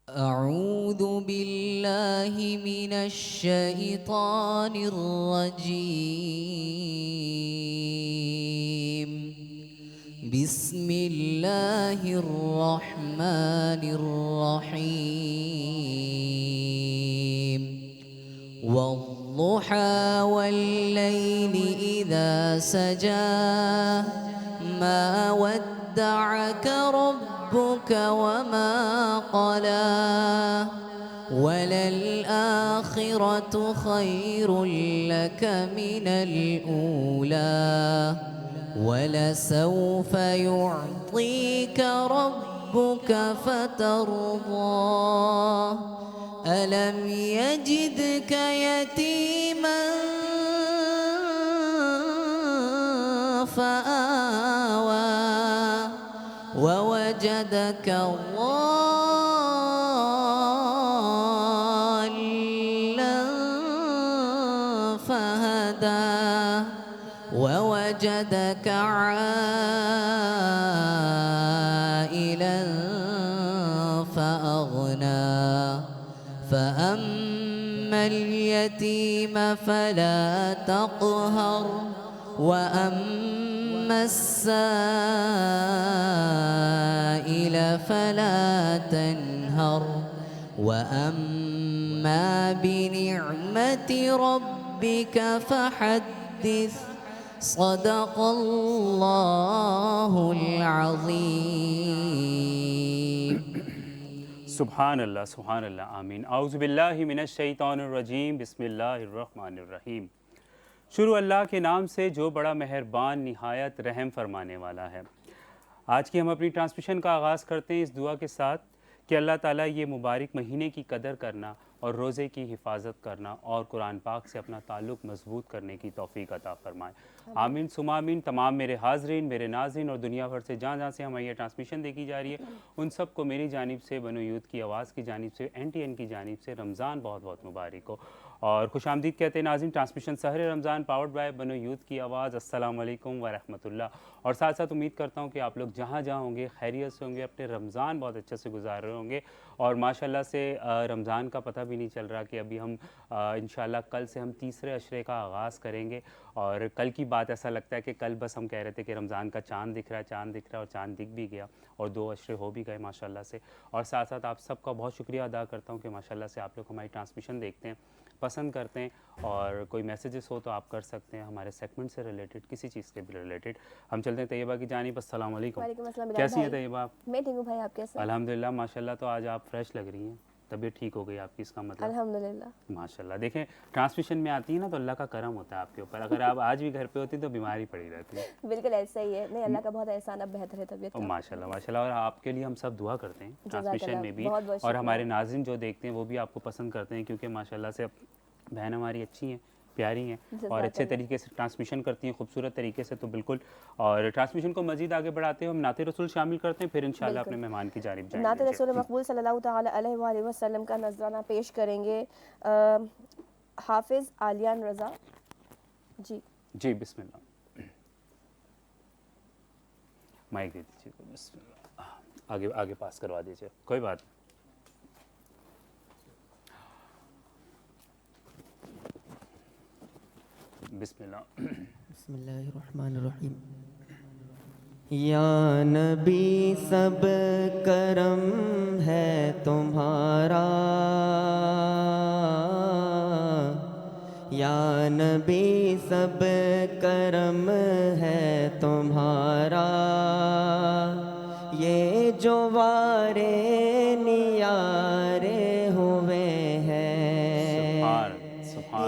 أعوذ بالله من الشيطان الرجيم. بسم الله الرحمن الرحيم. والضحى والليل إذا سجى ما ودعك ربك وما قلى وللآخرة خير لك من الأولى ولسوف يعطيك ربك فترضى ألم يجدك يتيما فآوى ووجدك ضالا فهدى ووجدك عائلا فأغنى فأما اليتيم فلا تقهر وأما السائل فلا تنهر وأما بنعمة ربك فحدث صدق الله العظيم. سبحان اللہ آمین. اعوذ باللہ من الشیطان الرجیم. بسم اللہ الرحمن الرحیم. شروع اللہ کے نام سے جو بڑا مہربان نہایت رحم فرمانے والا ہے. آج کی ہم اپنی ٹرانسمیشن کا آغاز کرتے ہیں اس دعا کے ساتھ کہ اللہ تعالیٰ یہ مبارک مہینے کی قدر کرنا اور روزے کی حفاظت کرنا اور قرآن پاک سے اپنا تعلق مضبوط کرنے کی توفیق عطا فرمائے. آمین ثم آمین. تمام میرے حاضرین، میرے ناظرین اور دنیا بھر سے جہاں سے ہمیں یہ ٹرانسمیشن دیکھی جا رہی ہے ان سب کو میری جانب سے، بنو یوتھ کی آواز کی جانب سے، NTN کی جانب سے رمضان بہت بہت مبارک ہو اور خوش آمدید کہتے ہیں ناظرین. ٹرانسمیشن سحر رمضان پاورڈ بائی بنو یوتھ کی آواز. السلام علیکم ورحمۃ اللہ. اور ساتھ ساتھ امید کرتا ہوں کہ آپ لوگ جہاں جہاں ہوں گے خیریت سے ہوں گے، اپنے رمضان بہت اچھے سے گزار رہے ہوں گے اور ماشاءاللہ سے رمضان کا پتہ بھی نہیں چل رہا کہ ابھی ہم انشاءاللہ کل سے ہم تیسرے عشرے کا آغاز کریں گے. اور کل کی بات ایسا لگتا ہے کہ کل بس ہم کہہ رہے تھے کہ رمضان کا چاند دکھ رہا ہے اور چاند دکھ بھی گیا اور 2 عشرے ہو بھی گئے ماشاءاللہ سے. اور ساتھ ساتھ آپ سب کا بہت شکریہ ادا کرتا ہوں کہ ماشاءاللہ سے آپ لوگ ہماری ٹرانسمیشن دیکھتے ہیں، پسند کرتے ہیں اور کوئی میسیجز ہو تو آپ کر سکتے ہیں ہمارے سیگمنٹ سے ریلیٹڈ، کسی چیز سے بھی ریلیٹڈ. ہم چلتے ہیں طیبہ کی جانب. السلام علیکم. وعلیکم السلام. کیسی ہیں طیبہ آپ؟ میں ٹھیک ہوں بھائی، آپ کیسے ہیں؟ الحمدللہ ماشاءاللہ. تو آج آپ فریش لگ رہی ہیں، طبیعت ٹھیک ہو گئی آپ کی، اس کا مطلب الحمدللہ ماشاءاللہ. دیکھیں ٹرانسمیشن میں آتی ہیں نا تو اللہ کا کرم ہوتا ہے آپ کے اوپر. اگر آپ آج بھی گھر پہ ہوتی تو بیماری پڑی رہتی ہے. بالکل ایسا ہی ہے. نہیں، اللہ کا بہت احسان، اب بہتر ہے طبیعت کا. ماشاءاللہ ماشاءاللہ. اور آپ کے لیے ہم سب دعا کرتے ہیں ٹرانسمیشن میں بھی، بہت بہت اور شکریہ. ہمارے ناظرین جو دیکھتے ہیں وہ بھی آپ کو پسند کرتے ہیں کیونکہ ماشاءاللہ سے بہن ہماری اچھی ہیں، پیاری ہیں اور اچھے طریقے سے ٹرانسمیشن کرتی ہیں، خوبصورت طریقے سے. تو بالکل. اور ٹرانسمیشن کو مزید آگے بڑھاتے ہیں ہم نعت رسول شامل کرتے ہیں، پھر انشاءاللہ اپنے مہمان کی جانب جائیں گے. نعت رسول مقبول صلی اللہ تعالیٰ علیہ وآلہ وسلم کا نذرانہ پیش کریں گے حافظ عالیان رضا جی بسم اللہ. مائک دے دیجیے. بسم اللہ. آگے پاس کروا دیجیے، کوئی بات نہیں. بسم اللہ. بسم اللہ الرحمن الرحیم. یا نبی سب کرم ہے تمہارا، یا نبی سب کرم ہے تمہارا، یہ جو وارے نیارے ہوئے ہیں.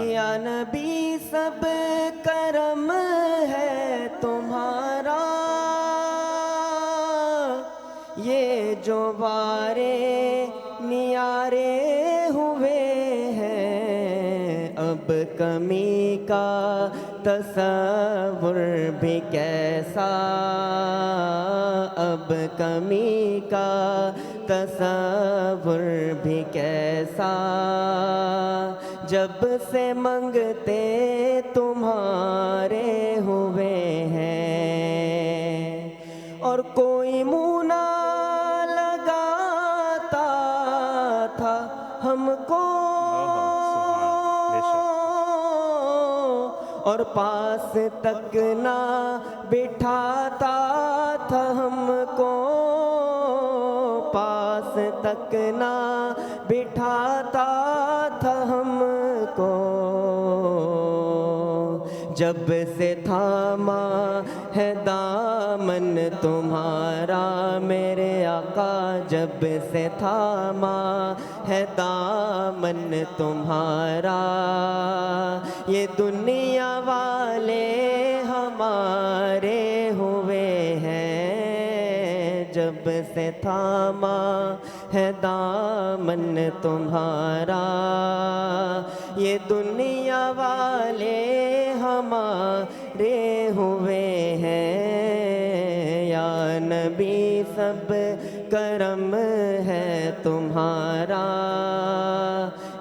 یا نبی سب کرم ہے تمہارا، یہ جو بارے نیارے ہوئے ہیں. اب کمی کا تصور بھی کیسا، اب کمی کا تصور بھی کیسا، جب سے منگتے تمہارے ہوئے ہیں. اور کوئی منہ نہ لگاتا ہم کو بے شک اور پاس تک نہ بٹھاتا تھا ہم کو، پاس تک نہ بٹھاتا تھا ہم کو، جب سے تھاما ہے دامن تمہارا میرے آقا، جب سے تھاما ہے دامن تمہارا، یہ دنیا والے ہمارے ہوئے ہیں، جب سے تھاما ہے دامن تمہارا، یہ دنیا والے ہمارے ہوئے ہیں، یا نبی سب کرم ہے تمہارا،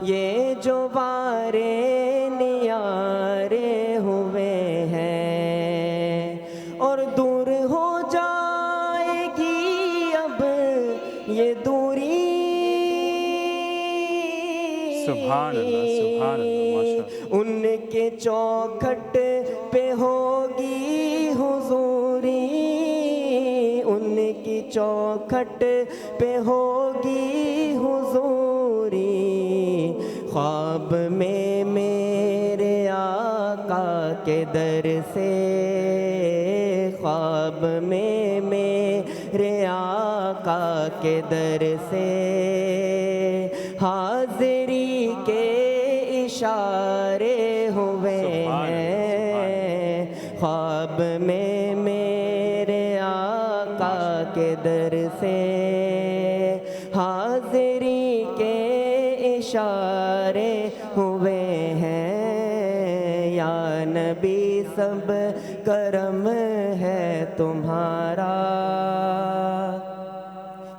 یہ جو بارے نیارے ہوئے ہیں، اور دور ہو جائے گی اب یہ دوری، سبحان اللہ ماشاء اللہ، ان کے چوکھٹ پہ ہوگی حضوری، ان کی چوکھٹ پہ ہوگی حضوری، خواب میں میرے آقا کے در سے، خواب میں میرے آقا کے در سے، حاضری کے اشارے ہوئے ہیں، خواب میں میرے آقا کے در سے، حاضری کے اشارے ہوئے ہیں، یا نبی سب کرم ہے تمہارا،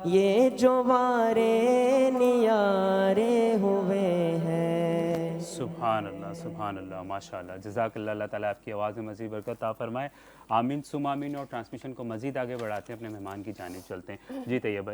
یہ جو بارے نیارے ہوئے ہیں۔ سبحان اللہ ماشاء اللہ، جزاک اللہ، اللہ تعالیٰ آپ کی آواز میں مزید برکت عطا فرمائے، آمین ثم آمین۔ اور ٹرانسمیشن کو مزید آگے بڑھاتے ہیں، اپنے مہمان کی جانب چلتے ہیں۔ جی طیبہ،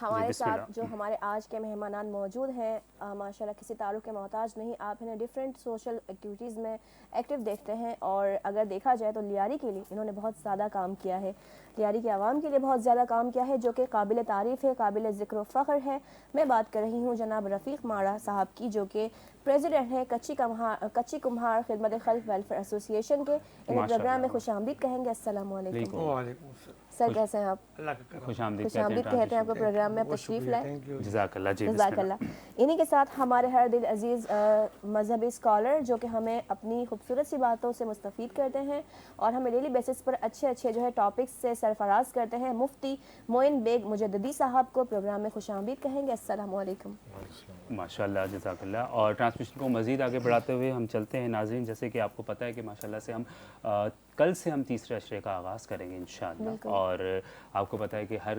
ہمارے ساتھ جو ہمارے آج کے مہمانان موجود ہیں، ماشاءاللہ کسی تعارف کے محتاج نہیں، آپ انہیں ڈیفرنٹ سوشل ایکٹیویٹیز میں ایکٹیو دیکھتے ہیں، اور اگر دیکھا جائے تو لیاری کے لیے انہوں نے بہت زیادہ کام کیا ہے، لیاری کے عوام کے لیے بہت زیادہ کام کیا ہے، جو کہ قابل تعریف ہے، قابل ذکر و فخر ہے۔ میں بات کر رہی ہوں جناب رفیق ماڑا صاحب کی، جو کہ پریزیڈنٹ ہیں کچی کمہار خدمت خلق ویلفیئر ایسوسی ایشن کے۔ انہیں پروگرام میں خوش آمدید کہیں گے۔ السلام علیکم۔ وعلیکم السلام۔ سر کیسے ہیں آپ؟ اللہ کا کرم۔ خوش آمدید کہتے ہیں آپ کو پروگرام میں، تشریف لائیں۔ Thank you. جزاک اللہ، جی جزاک اللہ۔ انہی کے ساتھ ہمارے ہر دل عزیز مذہبی اسکالر، جو کہ ہمیں اپنی خوبصورت سی باتوں سے مستفید کرتے ہیں اور ہمیں ڈیلی بیسس پر اچھے جو ہے ٹاپکس سے سرفراز کرتے ہیں، مفتی معین بیگ مجددی صاحب کو پروگرام میں خوش آمدید کہیں گے۔ السلام علیکم۔ ماشاء اللہ، جزاک اللہ۔ اور ٹرانسمیشن کو مزید آگے بڑھاتے ہوئے ہم چلتے ہیں ناظرین، جیسے کہ آپ کو پتہ ہے کہ ماشاء اللہ سے ہم کل سے ہم تیسرے عشرے کا آغاز کریں گے انشاءاللہ، اور آپ کو پتہ ہے کہ ہر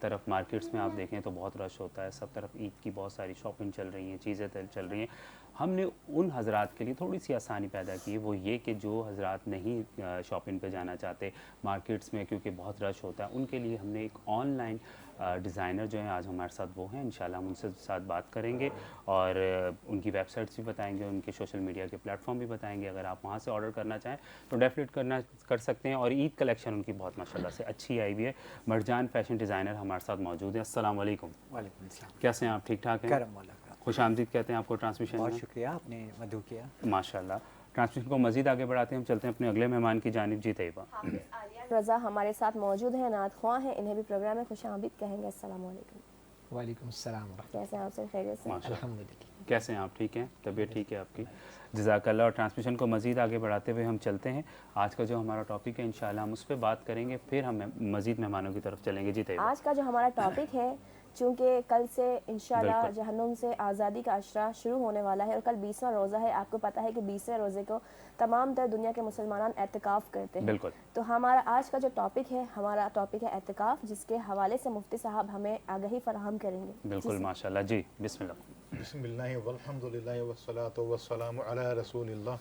طرف مارکیٹس میں آپ دیکھیں تو بہت رش ہوتا ہے، سب طرف عید کی بہت ساری شاپنگ چل رہی ہیں، چیزیں چل رہی ہیں۔ ہم نے ان حضرات کے لیے تھوڑی سی آسانی پیدا کی ہے، وہ یہ کہ جو حضرات نہیں شاپنگ پہ جانا چاہتے مارکیٹس میں کیونکہ بہت رش ہوتا ہے، ان کے لیے ہم نے ایک آن لائن ڈیزائنر جو ہیں آج ہمارے ساتھ وہ ہیں، انشاءاللہ ہم ان سے ساتھ بات کریں گے اور ان کی ویب سائٹس بھی بتائیں گے، ان کے سوشل میڈیا کے پلیٹ فارم بھی بتائیں گے۔ اگر آپ وہاں سے آرڈر کرنا چاہیں تو ڈیفینیٹ کر سکتے ہیں، اور عید کلیکشن ان کی بہت ماشاءاللہ سے اچھی آئی ہوئی ہے۔ مرجان فیشن ڈیزائنر ہمارے ساتھ موجود ہیں۔ السلام علیکم۔ وعلیکم السلام۔ کیسے ہیں آپ؟ ٹھیک ٹھاک ہیں؟ کرم والا کا۔ خوش آمدید کہتے ہیں آپ کو ٹرانسمیشن میں۔ بہت شکریہ، آپ نے مدعو کیا۔ ماشاءاللہ، ٹرانسمیشن کو مزید آگے بڑھاتے ہیں، ہم چلتے ہیں اپنے اگلے مہمان کی جانب۔ جی طیبہ۔ رضا ہمارے ساتھ موجود ہیں، نعت خواں ہیں، انہیں بھی پروگرام میں خوش آمدید کہیں گے۔ السلام علیکم۔ وعلیکم السلام ورحمۃ کیسے ہیں آپ؟ سر خیریت سے؟ ماشاء اللہ، الحمدللہ۔ کیسے ہیں آپ؟ ٹھیک ہیں؟ طبیعت ٹھیک ہے آپ کی؟ جزاک اللہ۔ اور ٹرانسمیشن کو مزید آگے بڑھاتے ہوئے ہم چلتے ہیں، آج کا جو ہمارا ٹاپک ہے انشاءاللہ ہم اس پہ بات کریں گے، پھر ہم مزید مہمانوں کی طرف چلیں گے۔ جی طیبہ۔ آج کا جو ہمارا ٹاپک ہے، چونکہ کل سے انشاءاللہ جہنم سے آزادی کا عشرہ شروع ہونے والا ہے، اور کل 20واں روزہ ہے۔ آپ کو پتہ ہے کہ 20ویں روزے کو تمام تر دنیا کے مسلمان اعتکاف کرتے ہیں۔ بالکل۔ تو ہمارا آج کا جو ٹاپک ہے، ہمارا ٹاپک ہے اعتکاف، جس کے حوالے سے مفتی صاحب ہمیں آگہی فراہم کریں گے۔ بالکل ماشاءاللہ۔ جی بسم اللہ۔ بسم اللہ والحمد للہ والصلاۃ والسلام علی رسول اللہ۔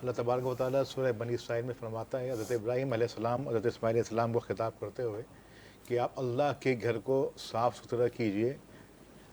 اللہ تبارک و تعالیٰ سورہ بنی اسرائیل میں فرماتا ہے، حضرت ابراہیم علیہ السلام حضرت اسماعیل علیہ السلام کو خطاب کرتے ہوئے کہ آپ اللہ کے گھر کو صاف ستھرا کیجئے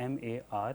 MAR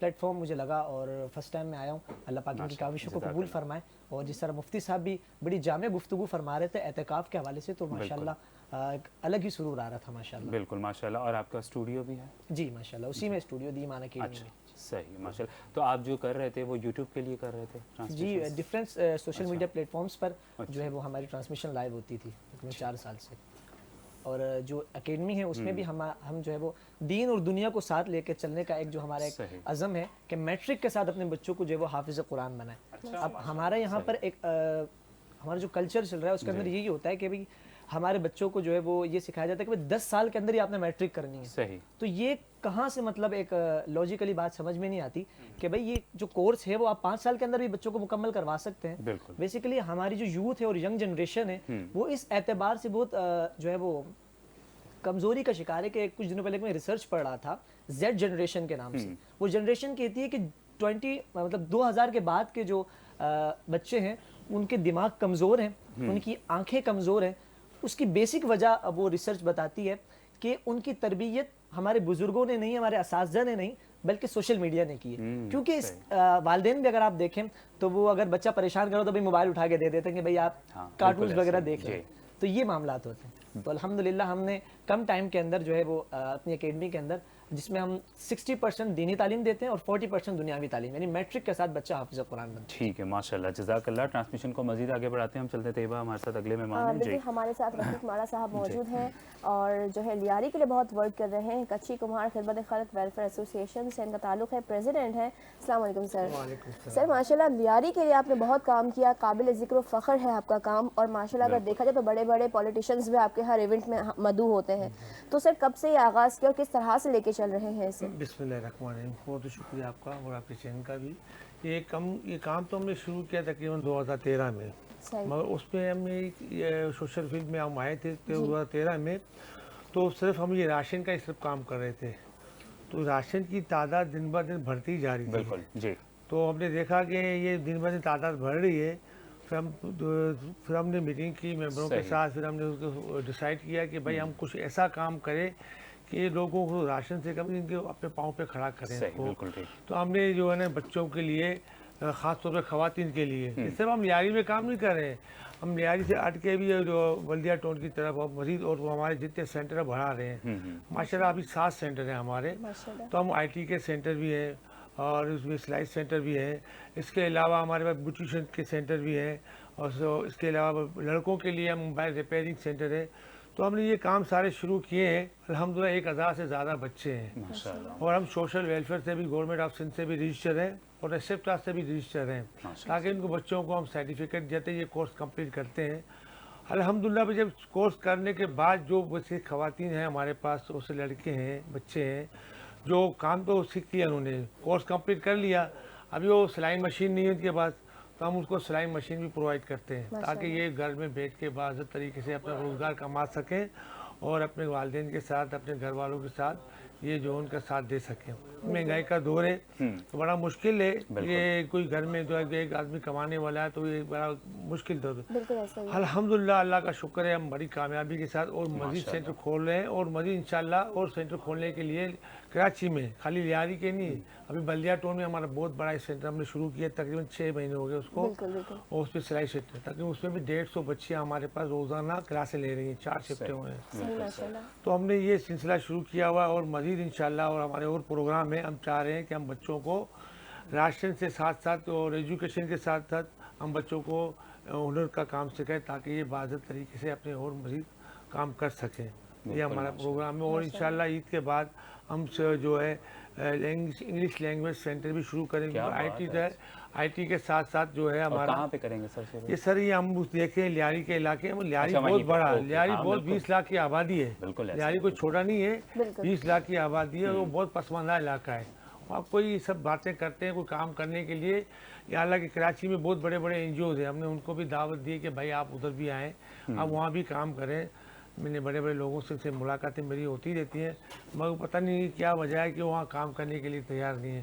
پلیٹ فارم مجھے لگا اور فرسٹ ٹائم میں آیا ہوں. اللہ پاک ان کی کاوشوں کو قبول فرمائے. اور جس طرح مفتی صاحب بھی بڑی جامع گفتگو فرما رہے تھے اعتکاف کے حوالے سے, تو ماشاءاللہ ایک الگ ہی سرور آ رہا تھا ماشاءاللہ. بالکل ماشاءاللہ. اور آپ کا اسٹوڈیو بھی ہے؟ جی ماشاءاللہ, اسی میں اسٹوڈیو دی ایمان اکیڈمی میں. صحیح ماشاءاللہ. تو آپ جو کر رہے تھے وہ یوٹیوب کے لیے کر رہے تھے؟ جی different social media platforms پر جو ہے وہ ہماری ٹرانسمیشن لائیو ہوتی تھی 4 سال سے. اور جو اکیڈمی ہے اس میں بھی ہم جو ہے وہ دین اور دنیا کو ساتھ لے کے چلنے کا ایک جو ہمارا ایک عزم ہے کہ میٹرک کے ساتھ اپنے بچوں کو جو ہے وہ حافظ قرآن بنائیں. اب ہمارا یہاں پر ایک ہمارا جو کلچر چل رہا ہے اس کے اندر یہی ہوتا ہے کہ بھئی ہمارے بچوں کو جو ہے وہ یہ سکھایا جاتا ہے کہ 10 سال کے اندر ہی آپ نے میٹرک کرنی ہے. صحیح. تو یہ کہاں سے مطلب ایک لاجیکلی بات سمجھ میں نہیں آتی کہ بھئی یہ جو کورس ہے وہ آپ 5 سال کے اندر بھی بچوں کو مکمل کروا سکتے ہیں. بالکل. بیسیکلی ہماری جو یوتھ ہے اور ینگ جنریشن ہے وہ اس اعتبار سے بہت جو ہے وہ کمزوری کا شکار ہے کہ کچھ دنوں پہلے میں ریسرچ پڑھ رہا تھا زیڈ جنریشن کے نام سے. وہ جنریشن کہتی ہے کہ 2000 کے بعد کے جو بچے ہیں ان کے دماغ کمزور ہیں, ان کی آنکھیں کمزور ہیں. اس کی بیسک وجہ اب وہ ریسرچ بتاتی ہے کہ ان کی تربیت ہمارے بزرگوں نے نہیں, ہمارے اساتذہ نے نہیں, بلکہ سوشل میڈیا نے کی ہے. کیونکہ اس والدین بھی اگر آپ دیکھیں تو وہ اگر بچہ پریشان کرو تو بھی موبائل اٹھا کے دے دیتے ہیں کہ بھئی آپ کارٹونز وغیرہ دیکھ لیں. تو یہ معاملات ہوتے ہیں. تو الحمدللہ ہم نے کم ٹائم کے اندر جو ہے وہ اپنی اکیڈمی کے اندر جس میں ہم 60% دینی تعلیم دیتے ہیں اور 40% دنیاوی تعلیم, یعنی میٹرک کے ساتھ بچہ حافظ قرآن بنتا ہے. ٹھیک ہے ماشاءاللہ, جزاک اللہ. ٹرانسمیشن کو مزید آگے بڑھاتے ہیں, ہم چلتے طیبہ ہمارے ساتھ اگلے مہمان ہیں. جی ہمارے ساتھ رفیق مارا صاحب موجود ہیں اور جو ہے لیاری کے لیے بہت ورک کر رہے ہیں. کچی کمہار خدمت خلق ویلفیئر ایسوسیشن سے ان کا تعلق ہے, پریزیڈنٹ ہیں. السلام علیکم سر. سر ماشاءاللہ لیاری کے لیے آپ نے بہت کام کیا, قابل ذکر و فخر ہے آپ کا کام. اور ماشاءاللہ اگر دیکھا جائے تو بڑے بڑے پولیٹیشینز بھی آپ کے ہر ایونٹ میں مدعو ہوتے ہیں. تو سر کب سے یہ آغاز کیا اور کس طرح سے لے کے چل رہے ہیں اسے؟ بسم اللہ الرحمن الرحیم. بہت شکریہ آپ کا اور آپ کے چینل کا بھی. یہ کام تو ہم نے شروع کیا تقریباً 2013 میں, مگر اس میں ہم نے سوشل فیلڈ میں ہم آئے تھے 2013 میں. تو صرف ہم یہ راشن کا صرف کام کر رہے تھے. تو راشن کی تعداد دن بہ دن بڑھتی جا رہی تھی. بالکل جی. تو ہم نے دیکھا کہ یہ دن بہ دن تعداد بڑھ رہی ہے. پھر ہم نے میٹنگ کی ممبروں کے ساتھ. پھر ہم نے اس کو ڈیسائیڈ کیا کہ بھائی ہم کچھ ایسا کام کریں کہ لوگوں کو راشن سے کم ان کے اپنے پاؤں پہ کھڑا کریں. تو ہم نے جو ہے نا بچوں کے لیے, خاص طور پہ خواتین کے لیے, صرف ہم لیاری میں کام نہیں کر رہے ہیں, ہم لیاری سے ہٹ کے بھی جو بلدیہ ٹون کی طرف مزید اور ہمارے جتنے سینٹر بڑھا رہے ہیں. ماشاءاللہ ابھی 7 سینٹر ہیں ہمارے. تو ہم IT کے سینٹر بھی ہیں اور اس میں سلائی سینٹر بھی ہے. اس کے علاوہ ہمارے پاس بیوٹیشین کے سینٹر بھی ہیں. اور اس کے علاوہ لڑکوں کے لیے موبائل ریپیئرنگ سینٹر ہے. تو ہم نے یہ کام سارے شروع کیے ہیں. الحمدللہ 1000 سے زیادہ بچے ہیں. اور ہم سوشل ویلفیئر سے بھی, گورنمنٹ آف سندھ سے بھی رجسٹر ہیں اور ایسیپ ٹرسٹ سے بھی رجسٹر ہیں, تاکہ ان کو بچوں کو ہم سرٹیفکیٹ دیتے یہ کورس کمپلیٹ کرتے ہیں. الحمدللہ بھی جب کورس کرنے کے بعد جو بچے خواتین ہیں ہمارے پاس, اس لڑکے ہیں, بچے ہیں, جو کام تو سیکھ لیا, انہوں نے کورس کمپلیٹ کر لیا. ابھی وہ سلائی مشین نہیں ہے ان کے پاس, تو ہم اس کو سلائی مشین بھی پرووائڈ کرتے ہیں تاکہ یہ گھر میں بیٹھ کے باضابطہ طریقے سے اپنا روزگار کما سکیں اور اپنے والدین کے ساتھ, اپنے گھر والوں کے ساتھ یہ جو ان کا ساتھ دے سکیں. مہنگائی کا دور ہے تو بڑا مشکل ہے. یہ کوئی گھر میں جو ایک آدمی کمانے والا ہے تو یہ بڑا مشکل دور ہے. الحمدللہ اللہ کا شکر ہے, ہم بڑی کامیابی کے ساتھ اور مزید سینٹر کھول رہے ہیں. اور مزید انشاءاللہ اور سینٹر کھولنے کے لیے کراچی میں, خالی لیاری کے نہیں, ابھی بلدیہ ٹون میں ہمارا بہت بڑا سینٹر ہم نے شروع کیا, تقریباً 6 مہینے ہو گئے اس کو. اور اس پہ سلائی سینٹر, تاکہ اس میں بھی 150 بچیاں ہمارے پاس روزانہ کلاسیں لے رہی ہیں. 4 شفٹیں ہوئے ہیں. تو ہم نے یہ سلسلہ شروع کیا ہوا اور مزید انشاءاللہ اور ہمارے اور پروگرام ہیں. ہم چاہ رہے ہیں کہ ہم بچوں کو راشن سے ساتھ ساتھ اور ایجوکیشن کے ساتھ ساتھ ہم بچوں کو ہنر کا کام سکھائیں تاکہ یہ باضابطہ طریقے سے اپنے اور مزید کام کر سکیں. یہ ہمارا پروگرام ہے. اور انشاءاللہ عید کے بعد ہم جو ہے انگلش لینگویج سینٹر بھی شروع کریں گے. IT کے ساتھ ساتھ جو ہے ہمارا. کہاں پہ کریں گے سر؟ یہ سر یہ ہم دیکھیں لیاری کے علاقے میں, لیاری بہت بڑا, لیاری بہت 20 لاکھ کی آبادی ہے. لیاری کوئی چھوٹا نہیں ہے, 20 لاکھ کی آبادی ہے. وہ بہت پسماندہ علاقہ ہے. آپ کوئی سب باتیں کرتے ہیں کوئی کام کرنے کے لیے. یا اللہ کہ کراچی میں بہت بڑے بڑے NGOs ہیں, ہم نے ان کو بھی دعوت دی کہ بھائی آپ ادھر بھی آئیں, آپ وہاں بھی کام کریں. میں نے بڑے بڑے لوگوں سے ملاقاتیں میری ہوتی رہتی ہیں, مگر پتہ نہیں کیا وجہ ہے کہ وہاں کام کرنے کے لیے تیار نہیں ہے.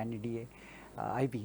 NEDA, IB।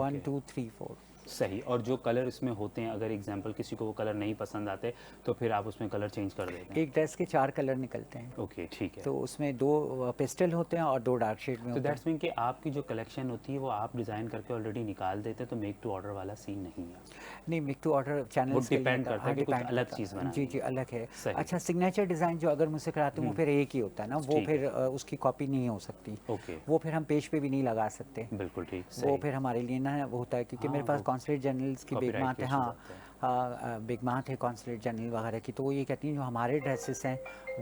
1 2 3 4। صحیح. اور جو کلر اس میں ہوتے ہیں اگر ایگزامپل کسی کو وہ کلر نہیں پسند آتے تو پھر آپ اس میں کلر چینج کر دیتے ہیں؟ ایک ڈریس کے 4 کلر نکلتے ہیں. اوکے ٹھیک ہے. تو اس میں 2 پیسٹل ہوتے ہیں اور 2 ڈارک شیڈ میں تو ہوتے ہیں. دیٹس مین کہ آپ کی جو کلیکشن ہوتی ہے وہ آپ ڈیزائن کر کے آلریڈی نکال دیتے ہیں تو میک ٹو آرڈر والا سین نہیں ہے؟ نہیں، make to order channel depend کرتا ہے کہ کچھ الگ چیز بنانی جی جی الگ ہے. صحیح. اچھا سگنیچر ڈیزائن جو اگر مجھ سے کراتے ہیں وہ پھر ایک ہی ہوتا ہے نا, وہ پھر اس کی کاپی نہیں ہو سکتی. اوکے. وہ پھر ہم پیج پہ بھی نہیں لگا سکتے. بالکل ٹھیک. وہ پھر ہمارے لیے نا وہ ہوتا ہے کیونکہ میرے پاس کانسلیٹ جنرلز کی بیگمات ہیں. ہاں بیگمات ہے کانسلیٹ جنرل وغیرہ کی, تو وہ یہ کہتی ہیں جو ہمارے ڈریسز ہیں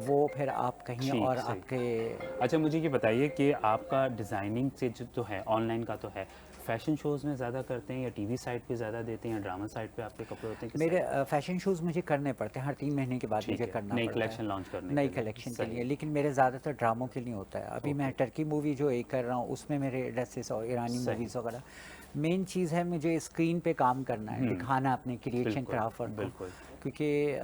وہ پھر آپ کہیں اور آپ کے. اچھا مجھے یہ بتائیے کہ آپ کا ڈیزائننگ سے جو ہے آن لائن کا تو ہے, فیشن شوز میں زیادہ کرتے ہیں یا ٹی وی سائٹ پہ زیادہ دیتے ہیں یا ڈرامہ سائٹ پہ آپ کے کپڑے ہوتے ہیں؟ میرے فیشن شوز مجھے کرنے پڑتے ہیں, ہر 3 مہینے کے بعد مجھے کرنا نئی پڑتا کلیکشن ہے لانچ کرنے نئی کلیکشن کے لیے, لیکن میرے زیادہ تر ڈراموں کے لیے ہوتا ہے. ابھی میں ٹرکی مووی جو ایک کر رہا ہوں اس میں میرے ڈریسز اور ایرانی موویز وغیرہ. مین چیز ہے مجھے اسکرین پہ کام کرنا ہے, دکھانا اپنے کریشن کرافٹ کو, کیونکہ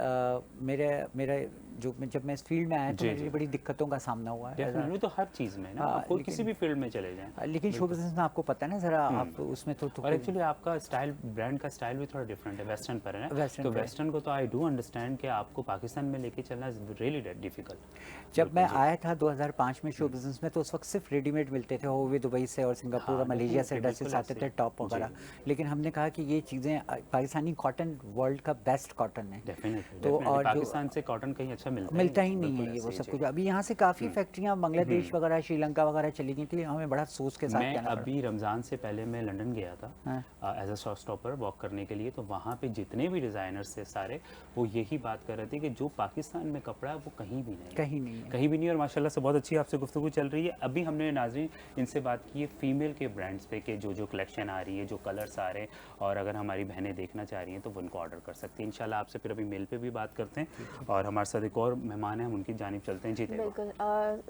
میرا جب میں اس فیلڈ میں آیا تو میرے لیے بڑی دقتوں کا سامنا ہوا ہے. تو ہر چیز میں نا آپ کسی بھی فیلڈ میں چلے جائیں, لیکن شو بزنس میں آپ کو پتہ ہے نا ذرا آپ اس میں تو اور ایکچولی آپ کا اسٹائل برانڈ کا اسٹائل بھی تھوڑا ڈفرینٹ ہے, ویسٹرن پر ہے نا, تو ویسٹرن کو تو آئی ڈو انڈرسٹینڈ کہ آپ کو پاکستان میں لے کے چلنا از ریئلی ڈیفیکلٹ. جب میں آیا تھا 2005 میں شو بزنس میں تو اس وقت صرف ریڈی میڈ ملتے تھے, وہ بھی دبئی سے اور سنگاپور اور ملیشیا سے ڈریسز آتے تھے ٹاپ وغیرہ. لیکن ہم نے کہا کہ یہ چیزیں پاکستانی کاٹن ورلڈ کا بیسٹ کاٹن ہے, تو اور پاکستان سے کاٹن کہیں اچھا ملتا ہی نہیں ہے یہ وہ سب کچھ. ابھی یہاں سے کافی فیکٹریاں بنگلہ دیش وغیرہ شری لنکا وغیرہ چلی گئی تھی, ہمیں بڑا افسوس کے ساتھ کہنا پڑا. ابھی رمضان سے پہلے میں لنڈن گیا تھا ایز اے شو اسٹاپر واک کرنے کے لیے, تو وہاں پہ جتنے بھی ڈیزائنرز تھے سارے وہ یہی بات کر رہے تھے کہ جو پاکستان میں کپڑا ہے وہ کہیں بھی نہیں, اور ماشاءاللہ سے بہت اچھی آپ سے گفتگو چل رہی ہے. ابھی ہم نے ناظرین ان سے بات کی ہے فیمیل کے برانڈس پہ کہ جو کلیکشن آ رہی ہے, جو کلرس آ رہے ہیں, اور اگر ہماری بہنیں دیکھنا چاہ رہی ہیں تو وہ ان کو آرڈر کر سکتی ہیں. انشاءاللہ آپ سے پھر ابھی میل پہ بھی بات کرتے ہیں, اور ہمارے ساتھ ایک اور مہمان ہیں, ہم ان کی جانب چلتے ہیں. جی بالکل.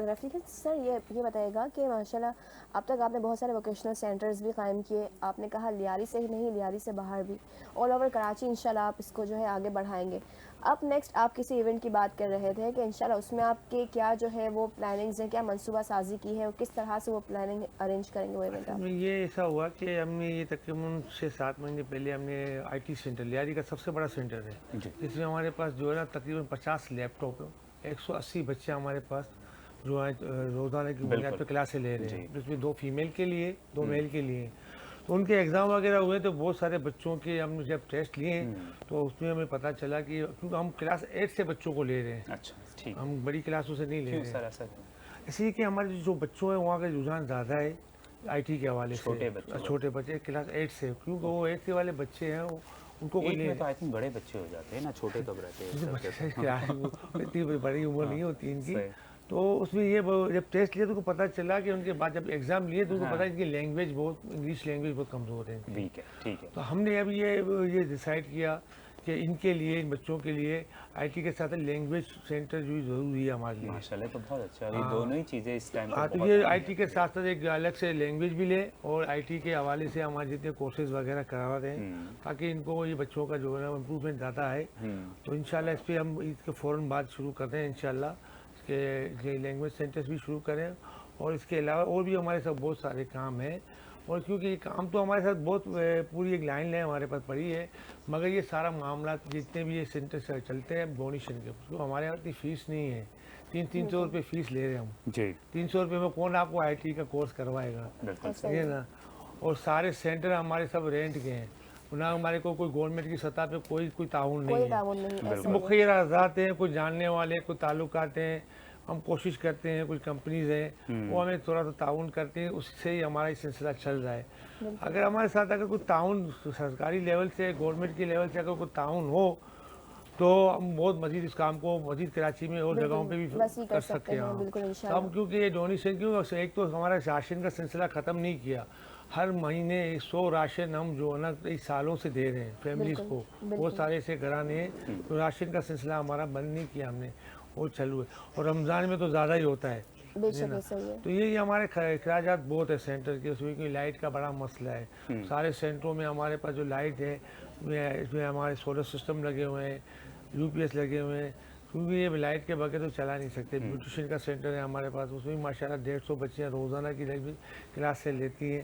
رفیق سر یہ بتائے گا کہ ماشاءاللہ اب تک آپ نے بہت سارے ووکیشنل سینٹرز بھی قائم کیے, آپ نے کہا لیاری سے ہی نہیں لیاری سے باہر بھی, آل اوور کراچی انشاءاللہ آپ اس کو جو ہے آگے بڑھائیں گے. اب نیکسٹ آپ کسی ایونٹ کی بات کر رہے تھے کہ انشاءاللہ اس میں آپ کے کیا جو ہے وہ پلاننگز ہیں, کیا منصوبہ سازی کی ہے, اور کس طرح سے وہ پلاننگ ارینج کریں گے وہ ایونٹ؟ یہ ایسا ہوا کہ ہم نے یہ تقریباً 6-7 مہینے پہلے ہم نے آئی ٹی سینٹر, لیاری کا سب سے بڑا سینٹر ہے, جس میں ہمارے پاس جو ہے نا تقریباً 50 لیپ ٹاپ, 180 بچے ہمارے پاس جو ہے روزانہ کی بنیاد پہ کلاسیں لے رہے ہیں, جس میں 2 فیمیل کے لیے 2 میل کے لیے. تو ان کے ایگزام وغیرہ ہوئے تو بہت سارے بچوں کے ہم جب ٹیسٹ لیے تو اس میں ہمیں پتہ چلا کہ کیونکہ ہم کلاس 8 سے بچوں کو لے رہے ہیں, ہم بڑی کلاسوں سے نہیں لے رہے ہیں, اس لیے کہ ہمارے جو بچوں ہیں وہاں کا رجحان زیادہ ہے آئی ٹی کے حوالے سے. چھوٹے بچے کلاس 8 سے, کیونکہ وہ 8 کے والے بچے ہیں ان کو بڑے بچے ہو جاتے ہیں نا, چھوٹے کب رہتے ہیں, اتنی بڑی عمر نہیں ہوتی ان کی. تو اس میں یہ جب ٹیسٹ لیا تو کو پتہ چلا کہ ان کے بعد جب ایگزام لیے تو ان کو پتہ ان کی لینگویج بہت, انگلش لینگویج بہت کمزور ہے, ویک ہے. ٹھیک ہے, تو ہم نے اب یہ ڈیسائیڈ کیا کہ ان کے لیے, ان بچوں کے لیے آئی ٹی کے ساتھ لینگویج سینٹر جو ضروری ہے ہمارے لیے. ماشاءاللہ تو بہت اچھا ہے, یہ دونوں ہی چیزیں اس ٹائم ہاں, تو یہ آئی ٹی کے ساتھ ساتھ ایک الگ سے لینگویج بھی لے اور آئی ٹی کے حوالے سے ہمارے جتنے کورسز وغیرہ کروا رہے ہیں تاکہ ان کو یہ بچوں کا جو ہے نا امپروومنٹ زیادہ ہے. تو انشاءاللہ اس پہ ہم عید کے فوراً بعد شروع کرتے ہیں انشاءاللہ کہ یہ لینگویج سینٹرز بھی شروع کریں, اور اس کے علاوہ اور بھی ہمارے ساتھ بہت سارے کام ہیں. اور کیونکہ یہ کام تو ہمارے ساتھ بہت پوری ایک لائن ہے ہمارے پاس پڑی ہے, مگر یہ سارا معاملات جتنے بھی یہ سینٹر سے چلتے ہیں ڈونیشن کے, تو ہمارے یہاں اتنی فیس نہیں ہے, 300 روپے فیس لے رہے ہیں ہم. 300 روپے میں کون آپ کو آئی ٹی کا کورس کروائے گا, یہ نا. اور سارے سینٹر ہمارے سب رینٹ کے ہیں, نہ ہمارے کو کوئی گورنمنٹ کی سطح پہ کوئی تعاون نہیں ہے. مخیر آزاد ہیں, کوئی جاننے والے, کوئی تعلقات ہیں, ہم کوشش کرتے ہیں, کچھ کمپنیز ہیں وہ ہمیں تھوڑا سا تعاون کرتے ہیں, اس سے ہی ہمارا یہ سلسلہ چل رہا ہے. اگر ہمارے ساتھ اگر کوئی تعاون سرکاری لیول سے, گورنمنٹ کی لیول سے اگر کوئی تعاون ہو تو ہم بہت مزید اس کام کو مزید کراچی میں اور جگہوں پہ بھی کر سکتے ہیں. ہم کیونکہ یہ ڈونیشن کیوں, ایک تو ہمارا راشن کا سلسلہ ختم نہیں کیا, ہر مہینے 100 راشن ہم جو ہے نا کئی سالوں سے دے رہے ہیں فیملیز کو, بہت سارے ایسے گھرانے ہیں, تو راشن کا سلسلہ ہمارا بند نہیں کیا ہم نے, وہ چلو ہے. اور رمضان میں تو زیادہ ہی ہوتا ہے, تو یہ ہمارے اخراجات بہت ہے سینٹر کے, اس میں لائٹ کا بڑا مسئلہ ہے. سارے سینٹروں میں ہمارے پاس جو لائٹ ہے اس میں ہمارے سولر سسٹم لگے ہوئے ہیں, یو پی ایس لگے ہوئے ہیں, کیونکہ یہ لائٹ کے بغیر تو چلا نہیں سکتے. بیوٹیشین کا سینٹر ہے ہمارے پاس, اس میں ماشاءاللہ 150 بچیاں روزانہ کی کلاس سے لیتی ہیں.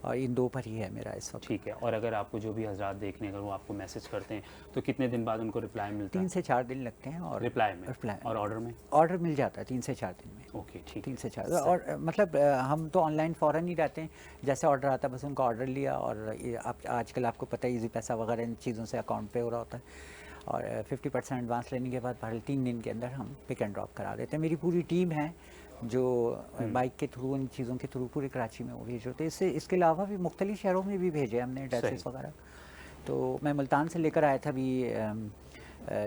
اور ان 2 پر ہی ہے میرا اس وقت. ٹھیک ہے. اور اگر آپ کو جو بھی حضرات دیکھنے اگر وہ آپ کو میسج کرتے ہیں تو کتنے دن بعد ان کو رپلائی ملتا ہے؟ 3 سے 4 دن لگتے ہیں. اور رپلائی میں اور آرڈر میں؟ آرڈر مل جاتا ہے 3 سے 4 دن میں. اوکے ٹھیک. 3 سے 4. اور مطلب ہم تو آن لائن فوراً ہی رہتے ہیں, جیسے آرڈر آتا ہے بس ان کا آرڈر لیا, اور آج کل آپ کو پتہ ہے ایزی پیسہ وغیرہ ان چیزوں سے اکاؤنٹ پہ ہو رہا ہوتا ہے, اور 50% ایڈوانس لینے کے بعد بہرحال 3 دن کے اندر ہم پک اینڈ ڈراپ کرا دیتے ہیں. میری پوری ٹیم ہے جو بائک کے تھرو ان چیزوں کے تھرو پورے کراچی میں وہ بھیج ہوتے ہیں. اس کے علاوہ بھی مختلف شہروں میں بھی بھیجے ہم نے ڈریسز وغیرہ. تو میں ملتان سے لے کر آیا تھا ابھی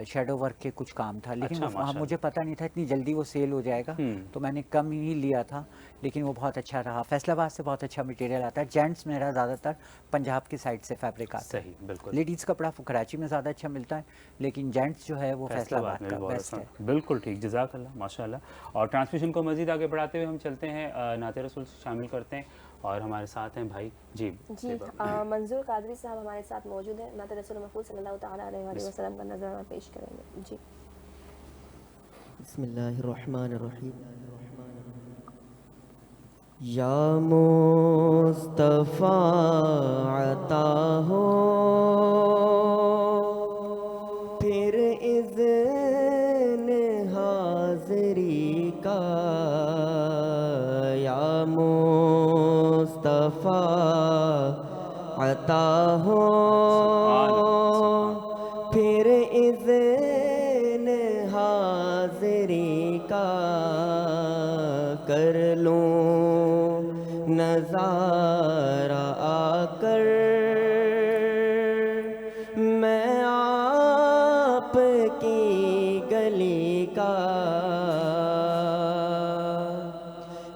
شیڈو ورک کے کچھ کام تھا, لیکن مجھے پتہ نہیں تھا اتنی جلدی وہ سیل ہو جائے گا, تو میں نے کم ہی لیا تھا, لیکن وہ بہت اچھا رہا. فیصل آباد سے بہت اچھا مٹیریل آتا ہے. جینٹس میرا زیادہ تر پنجاب کی سائڈ سے فیبرک آتا ہے. صحیح بالکل. لیڈیز کپڑا کراچی میں زیادہ اچھا ملتا ہے, لیکن جینٹس جو ہے وہ فیصل آباد کا بیسٹ ہے. بالکل ٹھیک, جزاک اللہ, ماشاء اللہ. اور ٹرانسمیشن کو مزید آگے بڑھاتے ہوئے ہم چلتے ہیں نعت رسول شامل کرتے ہیں, اور ہمارے ساتھ ہیں بھائی جی منظور قادری صاحب ہمارے ساتھ موجود ہیں. نعت رسول محفوظ صلی اللہ تعالیٰ علیہ وسلم کا نظرانہ پیش کریں گے. جی بسم اللہ الرحمن الرحیم. یا مصطفیٰ عطا ہو پھر اذن حاضری کا, یا مصطفیٰ عطا ہو پھر اذن حاضری کا, کر لوں نظارہ آ کر میں آپ کی گلی کا,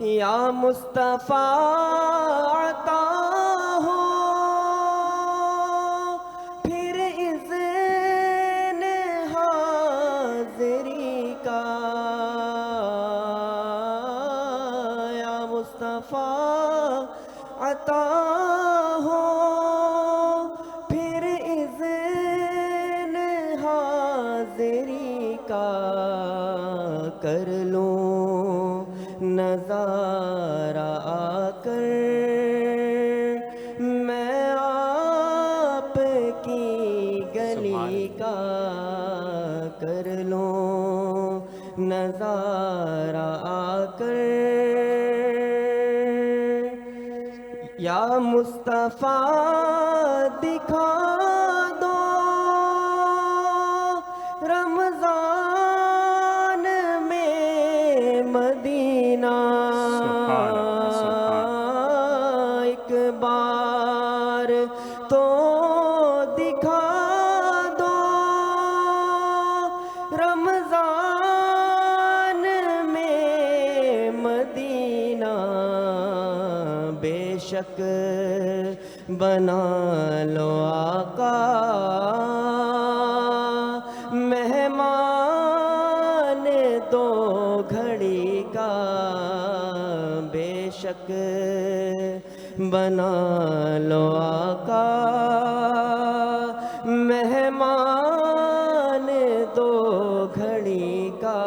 یا مصطفیٰ عطا ہو پھر اذن حاضری کا, یا مصطفیٰ عطا ہو پھر اذن حاضری کا, کر لوں نظارہ آ کر میں آپ کی گلی کا, کر لوں نظارہ آ کر, یا مصطفیٰ دکھا دو رمضان میں مدینہ, ایک بار تو دکھا دو رمضان میں مدینہ, بے شک بنا لو آقا مہمان 2 گھڑی کا, بے شک بنا لو آقا مہمان 2 گھڑی کا,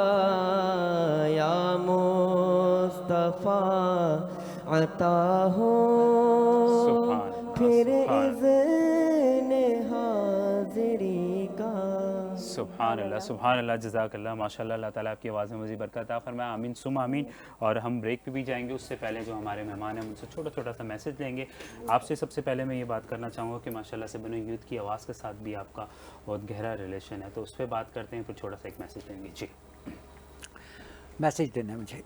یا مصطفیٰ عطا ہو پھر اذن حاضری کا. سبحان اللہ سبحان اللہ, جزاک اللہ, ماشاء اللہ. اللہ تعالیٰ آپ کی آواز میں مزید برکت عطا فرمائے, آمین ثم آمین. اور ہم بریک پہ بھی جائیں گے, اس سے پہلے جو ہمارے مہمان ہیں ان سے چھوٹا سا میسج لیں گے. آپ سے سب سے پہلے میں یہ بات کرنا چاہوں گا کہ ماشاء اللہ سے بنو یوتھ کی آواز کے ساتھ بھی آپ کا بہت گہرا ریلیشن ہے, تو اس پہ بات کرتے ہیں, پھر چھوٹا سا ایک میسج لیں گے. جی میسج دینا ہے مجھے,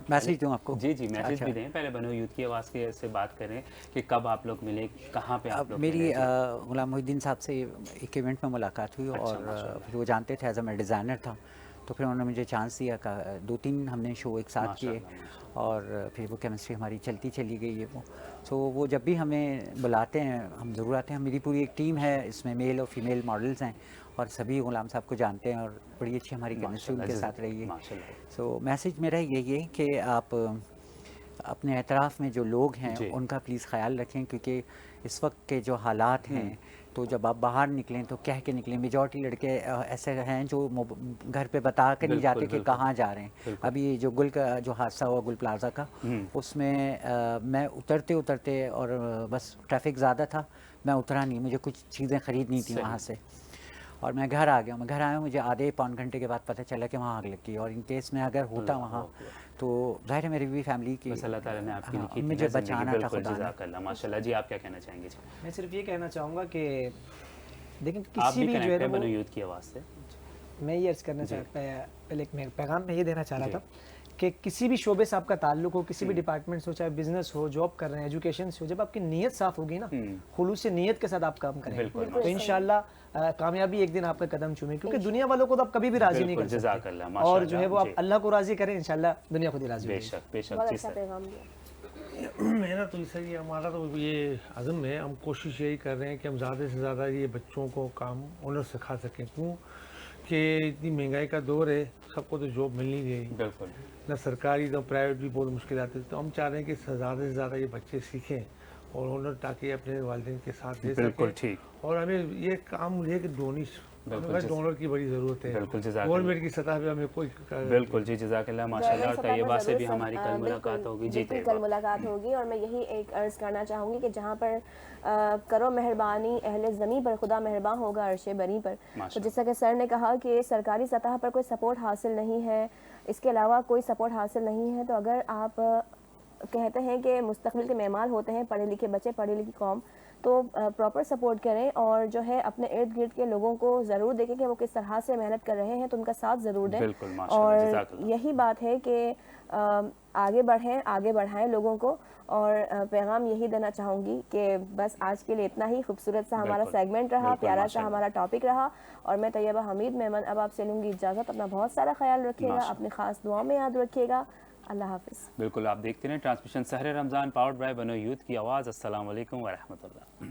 میسج دوں آپ کو؟ جی میسج بھی دیں. پہلے بنو یوتھ کی آواز کے سے بات کریں کہ کب آپ لوگ ملے, کہاں پہ آپ لوگ میری غلام محی الدین صاحب سے ایک ایونٹ میں ملاقات ہوئی, اور پھر وہ جانتے تھے ایز اے میں ڈیزائنر تھا, تو پھر انہوں نے مجھے چانس دیا, 2-3 ہم نے شو ایک ساتھ کیے, اور پھر وہ کیمسٹری ہماری چلی گئی ہے وہ. سو وہ جب بھی ہمیں بلاتے ہیں ہم ضرور آتے ہیں. میری پوری ایک ٹیم ہے, اس میں میل اور فیمیل ماڈلز ہیں, اور سبھی غلام صاحب کو جانتے ہیں, اور بڑی اچھی ہماری کیمسٹری ان کے ساتھ رہی ہے. سو میسج میرا یہی ہے کہ آپ اپنے اطراف میں جو لوگ ہیں ان کا پلیز خیال رکھیں, کیونکہ اس وقت کے جو حالات ہیں تو جب آپ باہر نکلیں تو کہہ کے نکلیں. میجورٹی لڑکے ایسے ہیں جو گھر پہ بتا کے نہیں جاتے کہ کہاں جا رہے ہیں. ابھی جو گل کا جو حادثہ ہوا گل پلازا کا, اس میں میں اترتے اور بس ٹریفک زیادہ تھا, میں اترا نہیں, مجھے کچھ چیزیں خریدنی تھیں وہاں سے, اور میں گھر آ گیا ہوں. میں گھر آیا ہوں, مجھے آدھے پون گھنٹے کے بعد پتہ چلا کہ وہاں آگ لگ گئی, اور ان کیس میں اگر ہوتا وہاں تو ظاہر ہے میری بھی فیملی کی بس اللہ تعالیٰ نے آپ کی لکھی مجھے بچانا تھا خدا نے. جزاک اللہ. ماشاءاللہ جی, آپ کیا کہنا چاہیں گے؟ میں صرف یہ کہنا چاہوں گا کہ دیکھیں آپ کسی بھی بھی جو ہے بنو یوتھ کی آواز سے, میں یہ عرض کرنا چاہتا پہلے ایک پیغام میں یہ دینا چاہ رہا تھا کہ کسی بھی شعبے سے آپ کا تعلق ہو, کسی بھی ڈپارٹمنٹ سے ہو, چاہے بزنس ہو, جاب کر رہے ہیں, ایجوکیشن سے ہو, جب آپ کی نیت صاف ہوگی نا, خلوص نیت کے ساتھ آپ کام کریں تو انشاءاللہ کامیابی ایک دن آپ کا قدم چومے, کیونکہ دنیا والوں کو تو آپ کبھی بھی راضی نہیں کر سکتے, اور جو ہے وہ آپ اللہ کو راضی کریں, انشاءاللہ دنیا خود ہی راضی ہوگی. بے شک. بہت اچھا پیغام دیا. میرا تو اس سے ہمارا تو یہ عزم ہے, ہم کوشش یہی کر رہے ہیں کہ ہم زیادہ سے زیادہ یہ بچوں کو کام ہنر سکھا سکیں. کیوں کہ اتنی مہنگائی کا دور ہے, سب کو تو جاب مل نہیں رہی, بالکل نہ سرکاری نہ پرائیویٹ, بھی بہت مشکلات ہیں. تو ہم چاہ رہے ہیں کہ زیادہ سے زیادہ یہ بچے سیکھیں اور ہنر تاکہ اپنے والدین کے ساتھ دے بالکل سکیں. ٹھیک. اور ہمیں یہ کام ہے کہ ڈونر کی بڑی ضرورت ہے. بالکل جزاک گورنمنٹ کی سطح پہ ہمیں کوئی بالکل جی جزاک اللہ ماشاءاللہ. اور طیبہ سے بھی ہماری کل ملاقات ہوگی. جی کل ملاقات ہوگی, اور میں یہی ایک عرض کرنا چاہوں گی کہ جہاں پر کرو مہربانی اہل زمین پر, خدا مہربان ہوگا عرش بری پر. تو جیسا کہ سر نے کہا کہ سرکاری سطح پر کوئی سپورٹ حاصل نہیں ہے, اس کے علاوہ کوئی سپورٹ حاصل نہیں ہے, تو اگر آپ کہتے ہیں کہ مستقبل کے معمار ہوتے ہیں پڑھے لکھے بچے, پڑھی لکھی قوم, تو پراپر سپورٹ کریں, اور جو ہے اپنے ارد گرد کے لوگوں کو ضرور دیکھیں کہ وہ کس طرح سے محنت کر رہے ہیں, تو ان کا ساتھ ضرور دیں. اور یہی بات ہے کہ آگے بڑھائیں لوگوں کو. اور پیغام یہی دینا چاہوں گی کہ بس آج کے لیے اتنا ہی. خوبصورت سا ہمارا سیگمنٹ رہا, پیارا سا ہمارا ٹاپک رہا, اور میں طیبہ حمید میمن اب آپ سے لوں گی اجازت. اپنا بہت سارا خیال رکھیے گا, اپنی خاص دعاؤں میں یاد رکھیے گا. اللہ حافظ. بالکل, آپ دیکھتے ہیں ٹرانسمیشن سحر رمضان پاورڈ بائی بنو یوتھ کی آواز. السلام علیکم ورحمۃ اللہ.